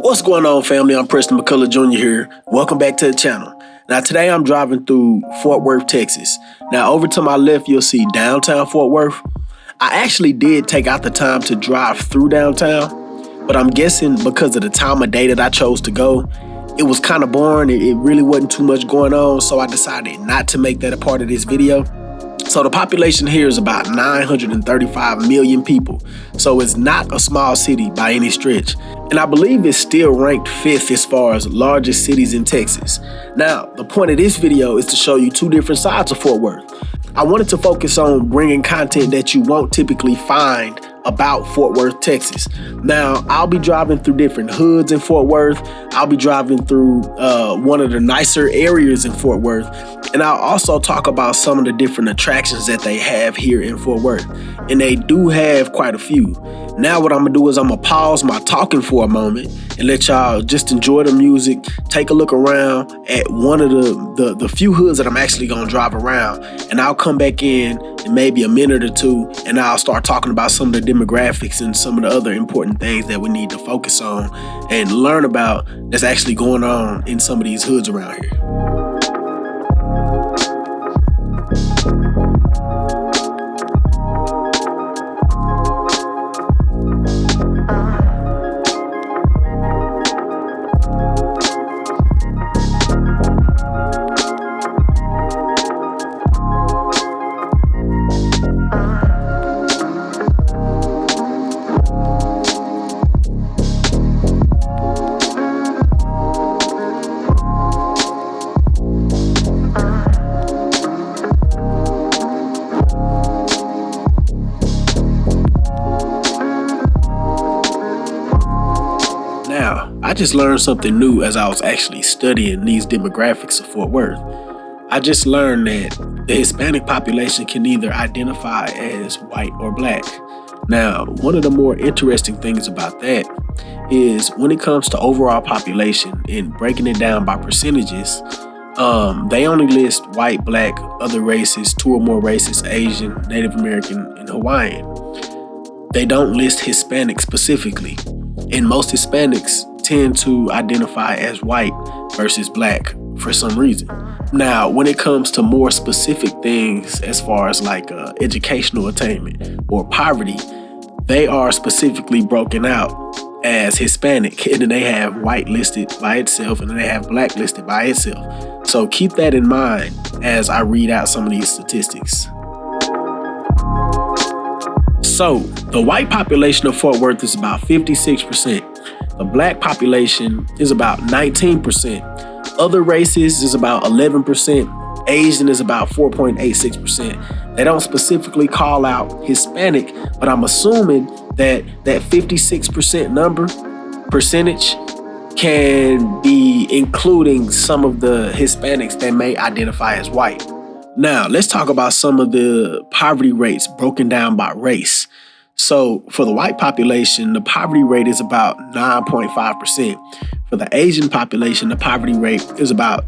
What's going on, family? I'm Preston McCullough Jr. here. Welcome back to the channel. Now, today I'm driving through Fort Worth, Texas. Now, over to my left, you'll see downtown Fort Worth. I actually did take out the time to drive through downtown, but I'm guessing because of the time of day that I chose to go, it was kind of boring. It really wasn't too much going on, so I decided not to make that a part of this video. So the population here is about 935 million people. So it's not a small city by any stretch. And I believe it's still ranked 5th as far as largest cities in Texas. Now, the point of this video is to show you two different sides of Fort Worth. I wanted to focus on bringing content that you won't typically find about Fort Worth, Texas. Now, I'll be driving through different hoods in Fort Worth. I'll be driving through one of the nicer areas in Fort Worth. And I'll also talk about some of the different attractions that they have here in Fort Worth. And they do have quite a few. Now what I'm gonna do is I'm gonna pause my talking for a moment and let y'all just enjoy the music, take a look around at one of the few hoods that I'm actually gonna drive around. And I'll come back in maybe a minute or two and I'll start talking about some of the demographics and some of the other important things that we need to focus on and learn about that's actually going on in some of these hoods around here. I just learned something new as I was actually studying these demographics of Fort Worth. I just learned that the Hispanic population can either identify as white or black. Now, one of the more interesting things about that is when it comes to overall population and breaking it down by percentages, they only list white, black, other races, 2 or more races, Asian, Native American, and Hawaiian. They don't list Hispanic specifically, and most Hispanics tend to identify as white versus black for some reason. Now, when it comes to more specific things as far as like educational attainment or poverty, they are specifically broken out as Hispanic, and then they have white listed by itself and then they have black listed by itself. So keep that in mind as I read out some of these statistics. So the white population of Fort Worth is about 56%. The black population is about 19%. Other races is about 11%. Asian is about 4.86%. They don't specifically call out Hispanic, but I'm assuming that 56% percentage can be including some of the Hispanics that may identify as white. Now, let's talk about some of the poverty rates broken down by race. So for the white population, the poverty rate is about 9.5%. For the Asian population, the poverty rate is about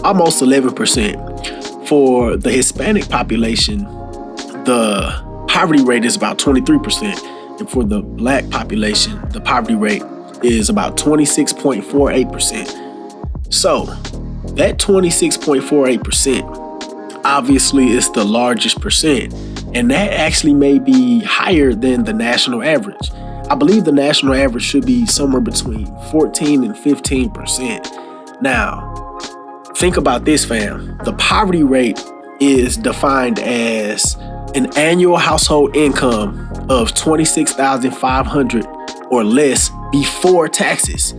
almost 11%. For the Hispanic population, the poverty rate is about 23%. And for the black population, the poverty rate is about 26.48%. So that 26.48% obviously is the largest percent. And that actually may be higher than the national average. I believe the national average should be somewhere between 14 and 15%. Now, think about this, fam. The poverty rate is defined as an annual household income of $26,500 or less before taxes.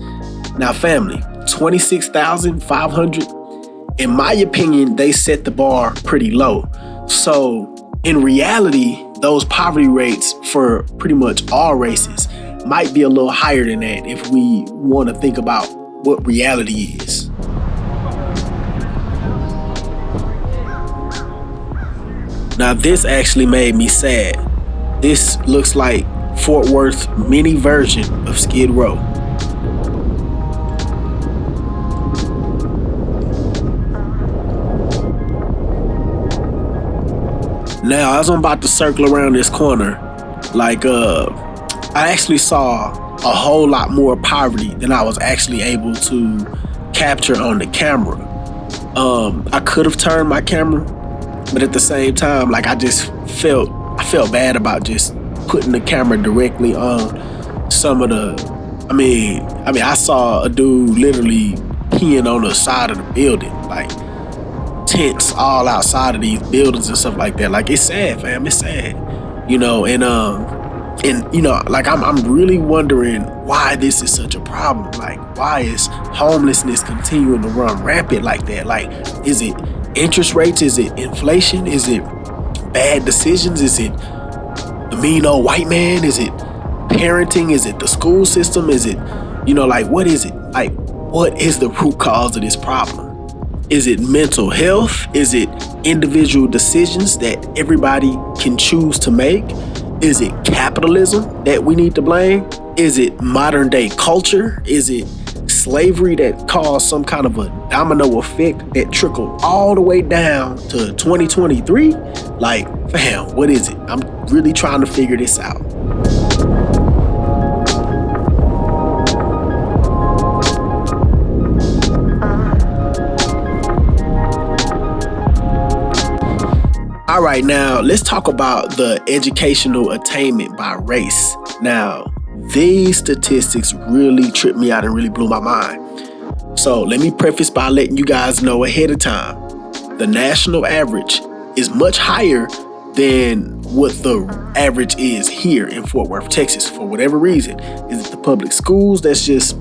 Now, family, $26,500, in my opinion, they set the bar pretty low. So in reality, those poverty rates for pretty much all races might be a little higher than that if we want to think about what reality is. Now, this actually made me sad. This looks like Fort Worth mini version of Skid Row. Now, as I'm about to circle around this corner, like I actually saw a whole lot more poverty than I was actually able to capture on the camera. I could have turned my camera, but at the same time, like I felt bad about just putting the camera directly on some of the. I saw a dude literally peeing on the side of the building, like tents all outside of these buildings and stuff like that. Like, it's sad, fam. It's sad, like I'm really wondering why this is such a problem. Like, why is homelessness continuing to run rampant like that? Like, is it interest rates? Is it inflation? Is it bad decisions? Is it the mean old white man? Is it parenting? Is it the school system? Is it, what is it? Like, what is the root cause of this problem? Is it mental health? Is it individual decisions that everybody can choose to make? Is it capitalism that we need to blame? Is it modern day culture? Is it slavery that caused some kind of a domino effect that trickled all the way down to 2023? Like, fam, what is it? I'm really trying to figure this out. All right, now let's talk about the educational attainment by race. Now, these statistics really tripped me out and really blew my mind. So let me preface by letting you guys know ahead of time. The national average is much higher than what the average is here in Fort Worth, Texas, for whatever reason. Is it the public schools that's just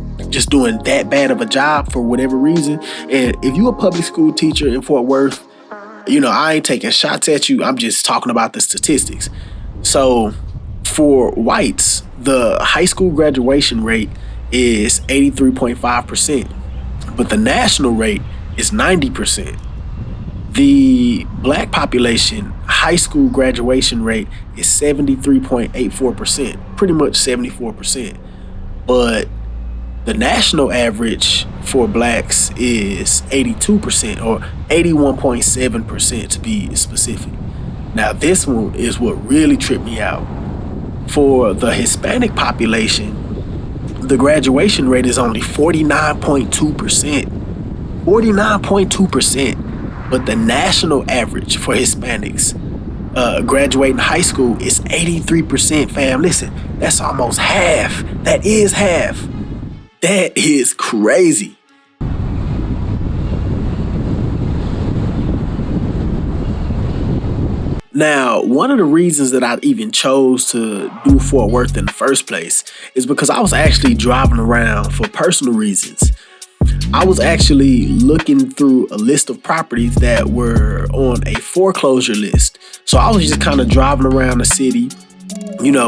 doing that bad of a job for whatever reason? And if you're a public school teacher in Fort Worth, I ain't taking shots at you. I'm just talking about the statistics. So for whites, the high school graduation rate is 83.5%, but the national rate is 90%. The black population high school graduation rate is 73.84%, pretty much 74%. But the national average for blacks is 82% or 81.7% to be specific. Now, this one is what really tripped me out. For the Hispanic population, the graduation rate is only 49.2%. 49.2%. But the national average for Hispanics graduating high school is 83%, fam. Listen, that's almost half. That is half. That is crazy. Now, one of the reasons that I even chose to do Fort Worth in the first place is because I was actually driving around for personal reasons. I was actually looking through a list of properties that were on a foreclosure list. So I was just kind of driving around the city,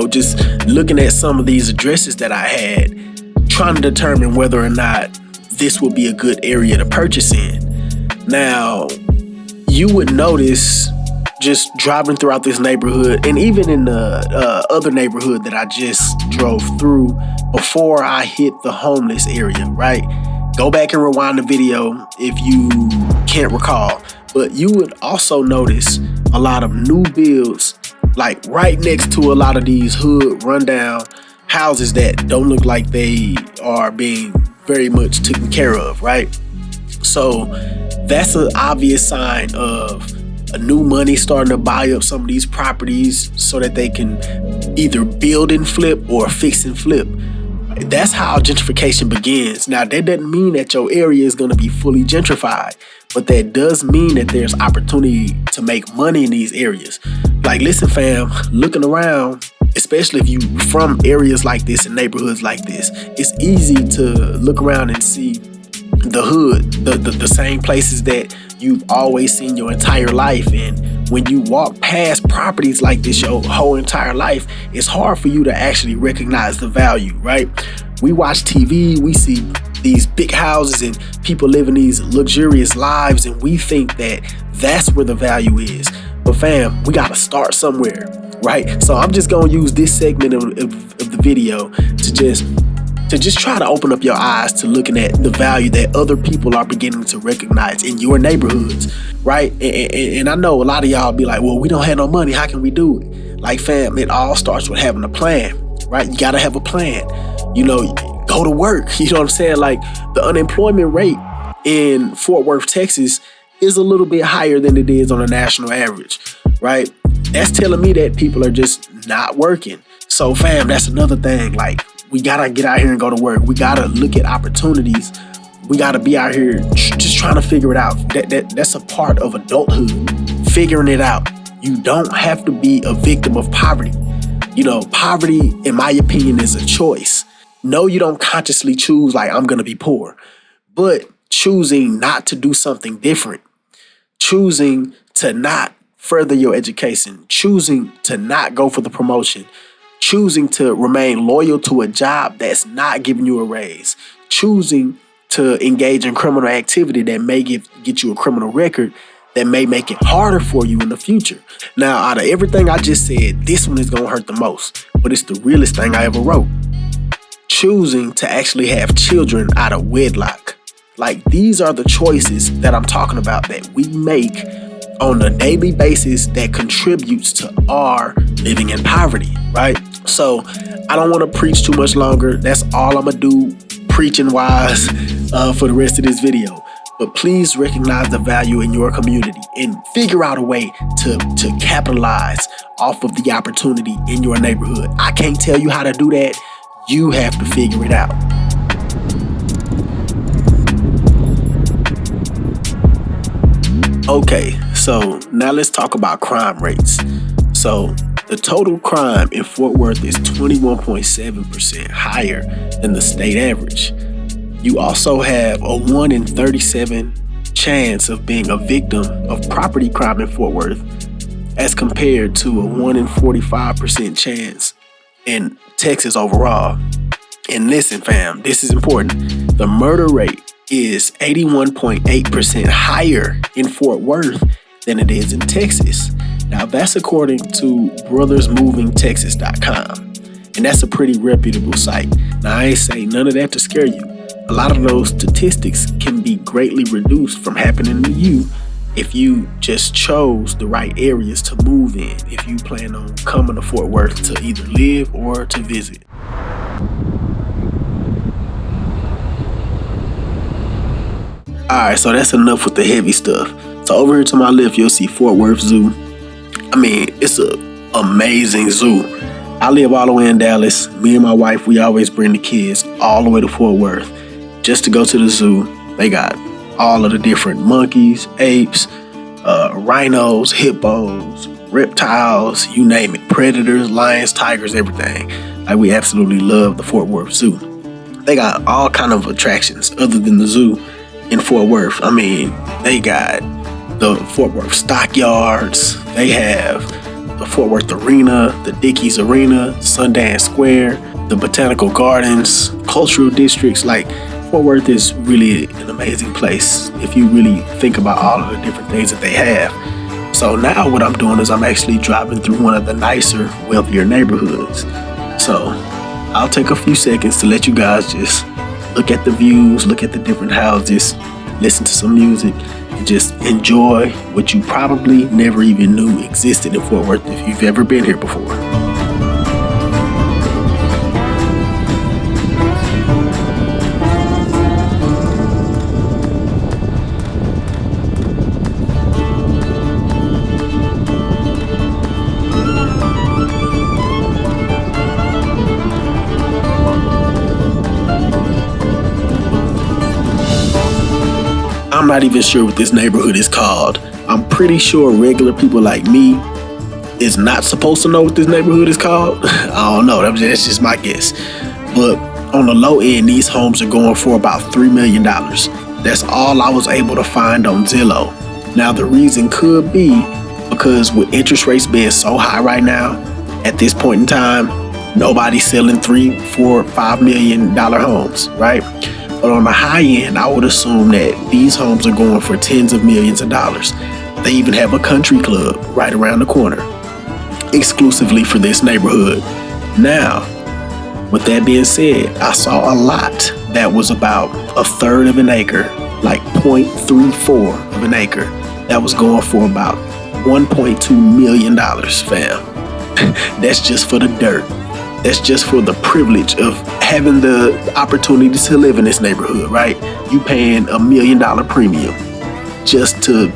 just looking at some of these addresses that I had, trying to determine whether or not this would be a good area to purchase in. Now, you would notice just driving throughout this neighborhood, and even in the other neighborhood that I just drove through before I hit the homeless area, right? Go back and rewind the video if you can't recall. But you would also notice a lot of new builds, like right next to a lot of these hood rundown houses that don't look like they are being very much taken care of, right? So that's an obvious sign of a new money starting to buy up some of these properties so that they can either build and flip or fix and flip. That's how gentrification begins. Now, that doesn't mean that your area is going to be fully gentrified, but that does mean that there's opportunity to make money in these areas. Like, listen, fam, looking around, especially if you from areas like this and neighborhoods like this, it's easy to look around and see the hood, the same places that you've always seen your entire life. And when you walk past properties like this your whole entire life, it's hard for you to actually recognize the value, right? We watch TV, we see these big houses and people living these luxurious lives, and we think that that's where the value is. But fam, we gotta start somewhere, right? So I'm just gonna use this segment of the video to just try to open up your eyes to looking at the value that other people are beginning to recognize in your neighborhoods, right? And I know a lot of y'all be like, well, we don't have no money. How can we do it? Like, fam, it all starts with having a plan, right? You got to have a plan. go to work. You know what I'm saying? Like, the unemployment rate in Fort Worth, Texas is a little bit higher than it is on a national average, right? That's telling me that people are just not working. So fam, that's another thing. Like, we gotta get out here and go to work. We gotta look at opportunities. We gotta be out here just trying to figure it out. That's a part of adulthood, figuring it out. You don't have to be a victim of poverty. Poverty, in my opinion, is a choice. No, you don't consciously choose, like, I'm gonna be poor, but choosing not to do something different, choosing to not further your education, choosing to not go for the promotion, choosing to remain loyal to a job that's not giving you a raise, choosing to engage in criminal activity that may get you a criminal record, that may make it harder for you in the future. Now, out of everything I just said, this one is going to hurt the most, but it's the realest thing I ever wrote. Choosing to actually have children out of wedlock. Like, these are the choices that I'm talking about that we make on a daily basis that contributes to our living in poverty, right? So I don't want to preach too much longer. That's all I'm going to do preaching wise for the rest of this video. But please recognize the value in your community and figure out a way to capitalize off of the opportunity in your neighborhood. I can't tell you how to do that. You have to figure it out. Okay, so now let's talk about crime rates. So the total crime in Fort Worth is 21.7% higher than the state average. You also have a 1 in 37 chance of being a victim of property crime in Fort Worth, as compared to a 1 in 45% chance in Texas overall. And listen, fam, this is important. The murder rate is 81.8% higher in Fort Worth than it is in Texas. Now, that's according to brothersmovingtexas.com. And that's a pretty reputable site. Now, I ain't saying none of that to scare you. A lot of those statistics can be greatly reduced from happening to you if you just chose the right areas to move in, if you plan on coming to Fort Worth to either live or to visit. Alright, so that's enough with the heavy stuff. So over here to my left, you'll see Fort Worth Zoo. I mean, it's an amazing zoo. I live all the way in Dallas. Me and my wife, we always bring the kids all the way to Fort Worth just to go to the zoo. They got all of the different monkeys, apes, rhinos, hippos, reptiles, you name it. Predators, lions, tigers, everything. Like, we absolutely love the Fort Worth Zoo. They got all kind of attractions other than the zoo in Fort Worth. I mean, they got the Fort Worth Stockyards. They have the Fort Worth Arena, the Dickies Arena, Sundance Square, the Botanical Gardens, cultural districts. Like, Fort Worth is really an amazing place if you really think about all of the different things that they have. So now what I'm doing is I'm actually driving through one of the nicer, wealthier neighborhoods. So I'll take a few seconds to let you guys just look at the views, look at the different houses, listen to some music, and just enjoy what you probably never even knew existed in Fort Worth if you've ever been here before. I'm not even sure what this neighborhood is called. I'm pretty sure regular people like me is not supposed to know what this neighborhood is called. I don't know. That's just my guess. But on the low end, these homes are going for about $3 million. That's all I was able to find on Zillow. Now, the reason could be because with interest rates being so high right now, at this point in time, nobody's selling $3, $4, $5 million homes, right? But on the high end, I would assume that these homes are going for tens of millions of dollars. They even have a country club right around the corner, exclusively for this neighborhood. Now, with that being said, I saw a lot that was about a third of an acre, like 0.34 of an acre, that was going for about $1.2 million, fam. That's just for the dirt. that's just for the privilege of having the opportunity to live in this neighborhood, right? You paying $1 million premium just to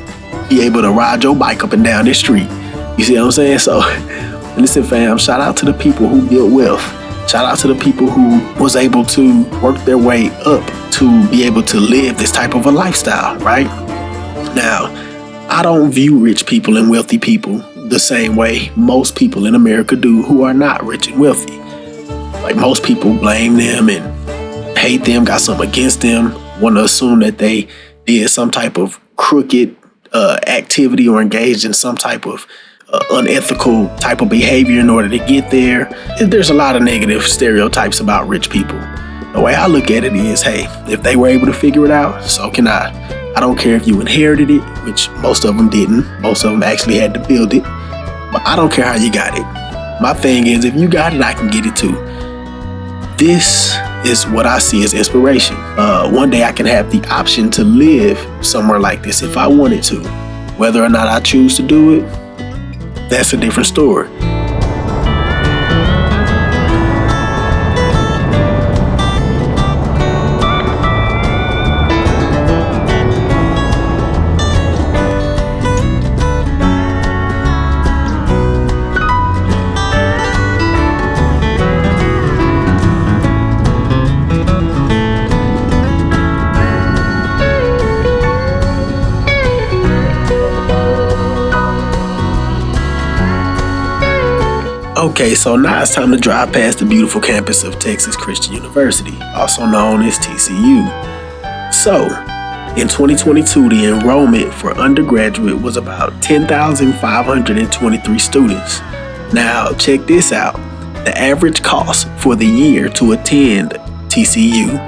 be able to ride your bike up and down this street. You see what I'm saying? So listen, fam, shout out to the people who built wealth. Shout out to the people who was able to work their way up to be able to live this type of a lifestyle, right? Now, I don't view rich people and wealthy people the same way most people in America do who are not rich and wealthy. Like, most people blame them and hate them, got something against them, want to assume that they did some type of crooked activity or engaged in some type of unethical type of behavior in order to get there. There's a lot of negative stereotypes about rich people. The way I look at it is, hey, if they were able to figure it out, so can I. I don't care if you inherited it, which most of them didn't. Most of them actually had to build it. But I don't care how you got it. My thing is, if you got it, I can get it too. This is what I see as inspiration. One day I can have the option to live somewhere like this if I wanted to. Whether or not I choose to do it, that's a different story. Okay, so now it's time to drive past the beautiful campus of Texas Christian University, also known as TCU. So, in 2022, the enrollment for undergraduate was about 10,523 students. Now, check this out. The average cost for the year to attend TCU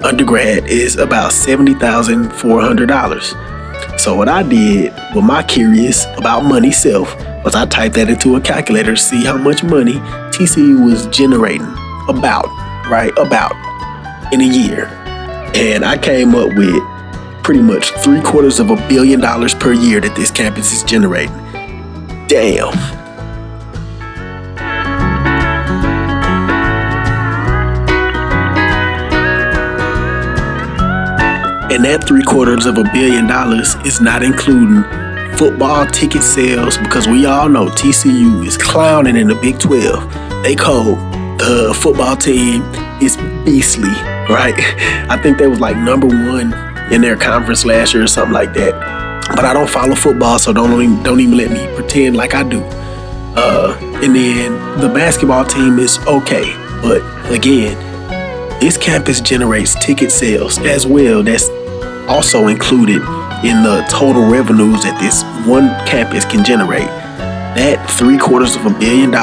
undergrad is about $70,400. So what I did with my curious about money self was I typed that into a calculator to see how much money TCU was generating about in a year. And I came up with pretty much $750 million per year that this campus is generating. Damn. And that $750 million is not including football ticket sales, because we all know TCU is clowning in the Big 12. They call the football team is beastly, right? I think they was like #1 in their conference last year or something like that. But I don't follow football, so don't even let me pretend like I do. And then the basketball team is okay, but again, this campus generates ticket sales as well. That's also included in the total revenues that this one campus can generate. That $750 million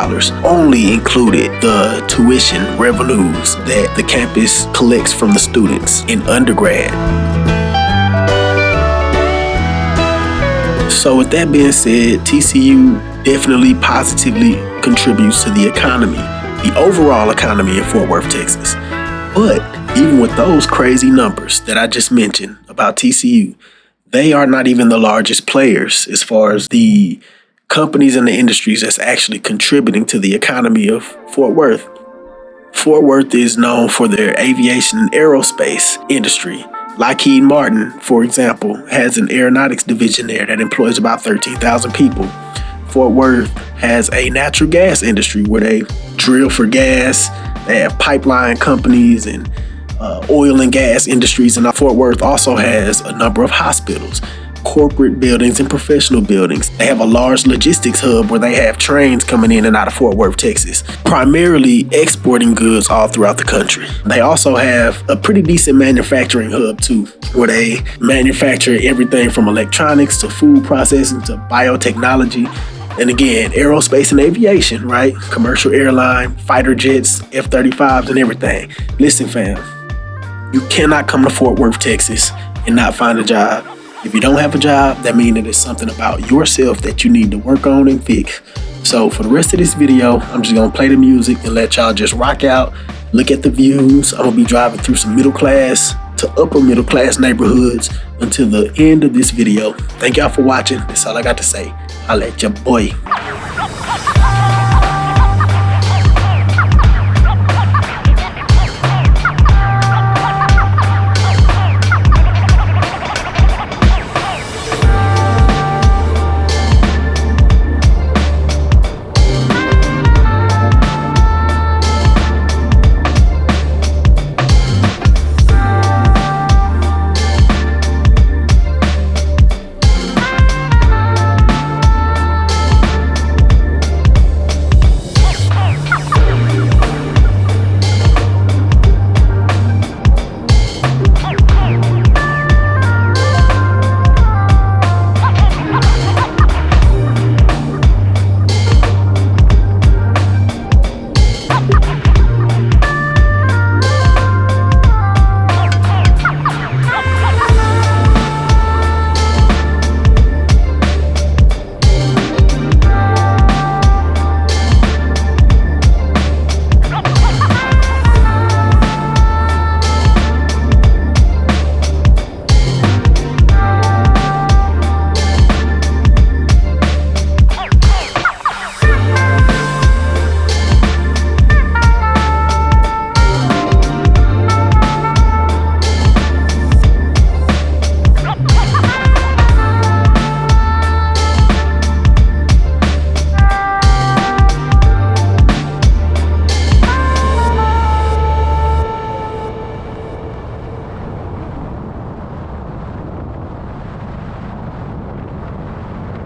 only included the tuition revenues that the campus collects from the students in undergrad. So with that being said, TCU definitely positively contributes to the economy, the overall economy in Fort Worth, Texas. But even with those crazy numbers that I just mentioned about TCU, they are not even the largest players as far as the companies and the industries that's actually contributing to the economy of Fort Worth. Fort Worth is known for their aviation and aerospace industry. Lockheed Martin, for example, has an aeronautics division there that employs about 13,000 people. Fort Worth has a natural gas industry where they drill for gas. They have pipeline companies and oil and gas industries. And Fort Worth also has a number of hospitals, corporate buildings, and professional buildings. They have a large logistics hub where they have trains coming in and out of Fort Worth, Texas, primarily exporting goods all throughout the country. They also have a pretty decent manufacturing hub too, where they manufacture everything from electronics to food processing to biotechnology. And again, aerospace and aviation, right? Commercial airline, fighter jets, F-35s, and everything. Listen, fam, you cannot come to Fort Worth, Texas and not find a job. If you don't have a job, that means that it's something about yourself that you need to work on and fix. So for the rest of this video, I'm just gonna play the music and let y'all just rock out, look at the views. I'm gonna be driving through some middle class to upper middle class neighborhoods until the end of this video. Thank y'all for watching. That's all I got to say. I'll let your boy.